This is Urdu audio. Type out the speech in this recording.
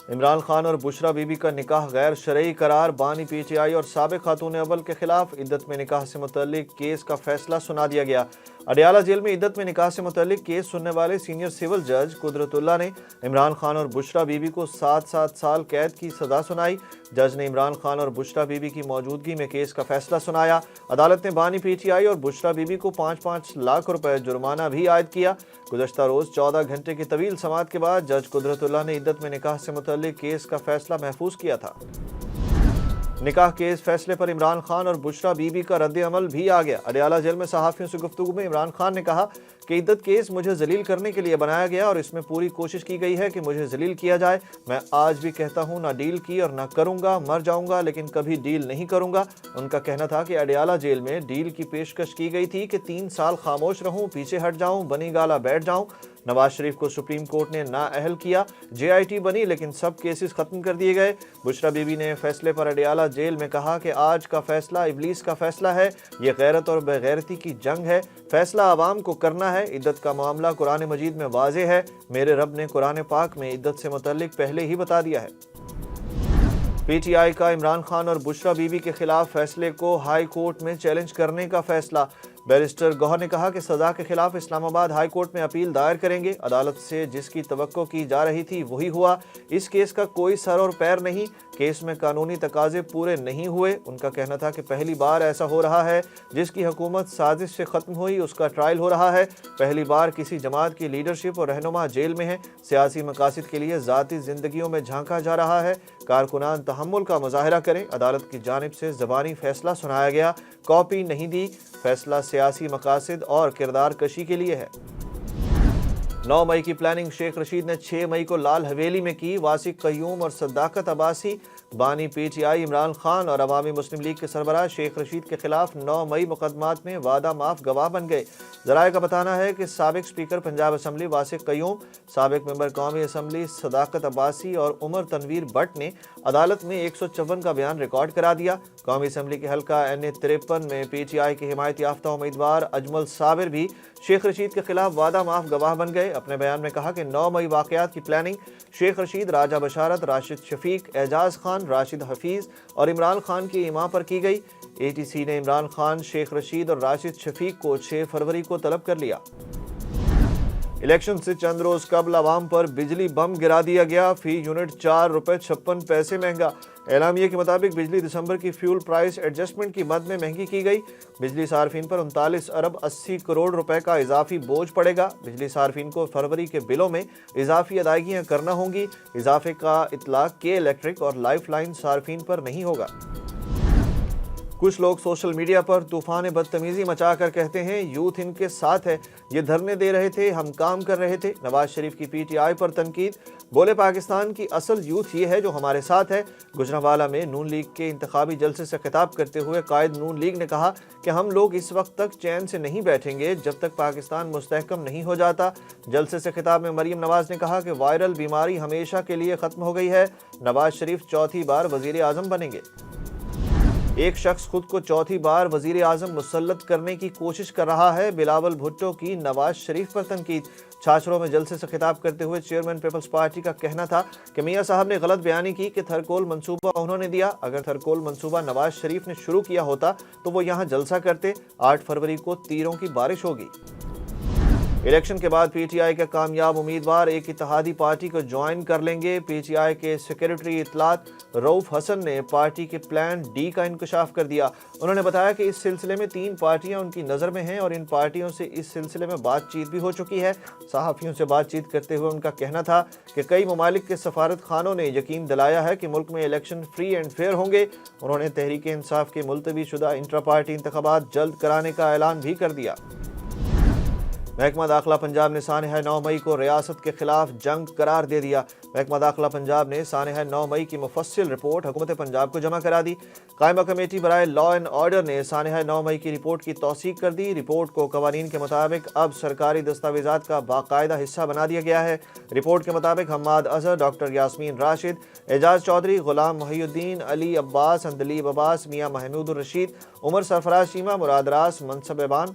عمران خان اور بشرا بی بی کا نکاح غیر شرعی قرار، بانی پی ٹی آئی اور سابق خاتون اول کے خلاف عدت میں نکاح سے متعلق کیس کا فیصلہ سنا دیا گیا۔ اڈیالہ جیل میں عدت میں نکاح سے متعلق کیس سننے والے سینئر سول جج قدرت اللہ نے عمران خان اور بشرا بی بی کو 7 سال قید کی سزا سنائی۔ جج نے عمران خان اور بشرا بی بی کی موجودگی میں کیس کا فیصلہ سنایا۔ عدالت نے بانی پی ٹی آئی اور بشرا بی بی کو 5 لاکھ روپے جرمانہ بھی عائد کیا۔ گزشتہ روز 14 گھنٹے کی طویل سماعت کے بعد جج قدرت اللہ نے عدت میں نکاح سے متعلق کیس کا فیصلہ محفوظ کیا تھا۔ نکاح کیس فیصلے پر عمران خان اور بشرا بی بی کا رد عمل بھی آ گیا۔ اڈیالہ جیل میں صحافیوں سے گفتگو میں عمران خان نے کہا کہ عدت کیس مجھے ذلیل کرنے کے لیے بنایا گیا اور اس میں پوری کوشش کی گئی ہے کہ مجھے ذلیل کیا جائے۔ میں آج بھی کہتا ہوں نہ ڈیل کی اور نہ کروں گا، مر جاؤں گا لیکن کبھی ڈیل نہیں کروں گا۔ ان کا کہنا تھا کہ اڈیالہ جیل میں ڈیل کی پیشکش کی گئی تھی کہ 3 سال خاموش رہوں، پیچھے ہٹ جاؤں، بنی گالا بیٹھ جاؤں۔ نواز شریف کو سپریم کورٹ نے نااہل کیا، جے آئی ٹی بنی لیکن سب کیسز ختم کر دیے گئے۔ بشرا بی بی نے فیصلے پر اڈیالہ جیل میں کہا کہ آج کا فیصلہ ابلیس کا فیصلہ ہے، یہ غیرت اور بغیرتی کی جنگ ہے، فیصلہ عوام کو کرنا ہے۔ عدت کا معاملہ قرآن مجید میں واضح ہے، میرے رب نے قرآن پاک میں عدت سے متعلق پہلے ہی بتا دیا ہے۔ پی ٹی آئی کا عمران خان اور بشرا بی بی کے خلاف فیصلے کو ہائی کورٹ میں چیلنج کرنے کا فیصلہ۔ بیرسٹر گوہر نے کہا کہ سزا کے خلاف اسلام آباد ہائی کورٹ میں اپیل دائر کریں گے۔ عدالت سے جس کی توقع کی جا رہی تھی وہی ہوا۔ اس کیس کا کوئی سر اور پیر نہیں، کیس میں قانونی تقاضے پورے نہیں ہوئے۔ ان کا کہنا تھا کہ پہلی بار ایسا ہو رہا ہے جس کی حکومت سازش سے ختم ہوئی اس کا ٹرائل ہو رہا ہے۔ پہلی بار کسی جماعت کی لیڈرشپ اور رہنما جیل میں ہے، سیاسی مقاصد کے لیے ذاتی زندگیوں میں جھانکا جا رہا ہے۔ کارکنان تحمل کا مظاہرہ کریں۔ عدالت کی جانب سے زبانی فیصلہ سنایا گیا، کاپی نہیں دی۔ فیصلہ سیاسی مقاصد اور کردار کشی کے لیے ہے۔ 9 مئی کی پلاننگ شیخ رشید نے 6 مئی کو لال حویلی میں کی۔ واسق قیوم اور صداقت عباسی، بانی P T I Imran Khan اور عوامی مسلم لیگ کے سربراہ شیخ رشید کے خلاف 9 مئی مقدمات میں وعدہ معاف گواہ بن گئے۔ ذرائع کا بتانا ہے کہ سابق اسپیکر پنجاب اسمبلی واسق قیوم، سابق ممبر قومی اسمبلی صداقت عباسی اور عمر تنویر بٹ نے عدالت میں 154 کا بیان ریکارڈ کرا دیا۔ قومی اسمبلی کے حلقہ این 53 میں پی ٹی آئی کے حمایت یافتہ امیدوار اجمل صابر بھی شیخ رشید کے خلاف وعدہ معاف گواہ بن گئے۔ اپنے بیان میں کہا کہ 9 مئی واقعات کی پلاننگ شیخ رشید، راجہ بشارت، راشد شفیق، اعجاز خان، راشد حفیظ اور عمران خان کی ایما پر کی گئی۔ اے ٹی سی نے عمران خان، شیخ رشید اور راشد شفیق کو 6 فروری کو طلب کر لیا۔ الیکشن سے چند روز قبل عوام پر بجلی بم گرا دیا گیا، فی یونٹ 4 روپے 56 پیسے مہنگا۔ اعلامیے کے مطابق بجلی دسمبر کی فیول پرائس ایڈجسٹمنٹ کی مد میں مہنگی کی گئی۔ بجلی صارفین پر 39 ارب 80 کروڑ روپے کا اضافی بوجھ پڑے گا۔ بجلی صارفین کو فروری کے بلوں میں اضافی ادائیگیاں کرنا ہوں گی۔ اضافے کا اطلاق کے الیکٹرک اور لائف لائن صارفین پر نہیں ہوگا۔ کچھ لوگ سوشل میڈیا پر طوفان بدتمیزی مچا کر کہتے ہیں یوتھ ان کے ساتھ ہے، یہ دھرنے دے رہے تھے، ہم کام کر رہے تھے۔ نواز شریف کی پی ٹی آئی پر تنقید، بولے پاکستان کی اصل یوتھ یہ ہے جو ہمارے ساتھ ہے۔ گجرانوالہ میں نون لیگ کے انتخابی جلسے سے خطاب کرتے ہوئے قائد نون لیگ نے کہا کہ ہم لوگ اس وقت تک چین سے نہیں بیٹھیں گے جب تک پاکستان مستحکم نہیں ہو جاتا۔ جلسے سے خطاب میں مریم نواز نے کہا کہ وائرل بیماری ہمیشہ کے لیے ختم ہو گئی ہے، نواز شریف چوتھی بار وزیر اعظم بنیں گے۔ ایک شخص خود کو چوتھی بار وزیر اعظم مسلط کرنے کی کوشش کر رہا ہے، بلاول بھٹو کی نواز شریف پر تنقید۔ چھاچھروں میں جلسے سے خطاب کرتے ہوئے چیئرمین پیپلز پارٹی کا کہنا تھا کہ میاں صاحب نے غلط بیانی کی کہ تھرکول منصوبہ انہوں نے دیا، اگر تھرکول منصوبہ نواز شریف نے شروع کیا ہوتا تو وہ یہاں جلسہ کرتے۔ 8 فروری کو تیروں کی بارش ہوگی۔ الیکشن کے بعد پی ٹی آئی کے کامیاب امیدوار ایک اتحادی پارٹی کو جوائن کر لیں گے۔ پی ٹی آئی کے سیکریٹری اطلاعات رؤف حسن نے پارٹی کے پلان ڈی کا انکشاف کر دیا۔ انہوں نے بتایا کہ اس سلسلے میں 3 پارٹیاں ان کی نظر میں ہیں اور ان پارٹیوں سے اس سلسلے میں بات چیت بھی ہو چکی ہے۔ صحافیوں سے بات چیت کرتے ہوئے ان کا کہنا تھا کہ کئی ممالک کے سفارت خانوں نے یقین دلایا ہے کہ ملک میں الیکشن فری اینڈ فیئر ہوں گے۔ انہوں نے تحریک انصاف کے ملتوی شدہ انٹرا پارٹی انتخابات جلد کرانے کا اعلان بھی کر دیا۔ محکمہ داخلہ پنجاب نے سانحہ 9 مئی کو ریاست کے خلاف جنگ قرار دے دیا۔ محکمہ داخلہ پنجاب نے سانحہ 9 مئی کی مفصل رپورٹ حکومت پنجاب کو جمع کرا دی۔ قائمہ کمیٹی برائے لا اینڈ آرڈر نے سانحہ 9 مئی کی رپورٹ کی توثیق کر دی۔ رپورٹ کو قوانین کے مطابق اب سرکاری دستاویزات کا باقاعدہ حصہ بنا دیا گیا ہے۔ رپورٹ کے مطابق حماد اظہر، ڈاکٹر یاسمین راشد، اعجاز چودھری، غلام محی الدین، علی عباس، اندلیب عباس، میاں محمود الرشید، عمر سرفراز چیمہ، مراد راس، منصب ایبان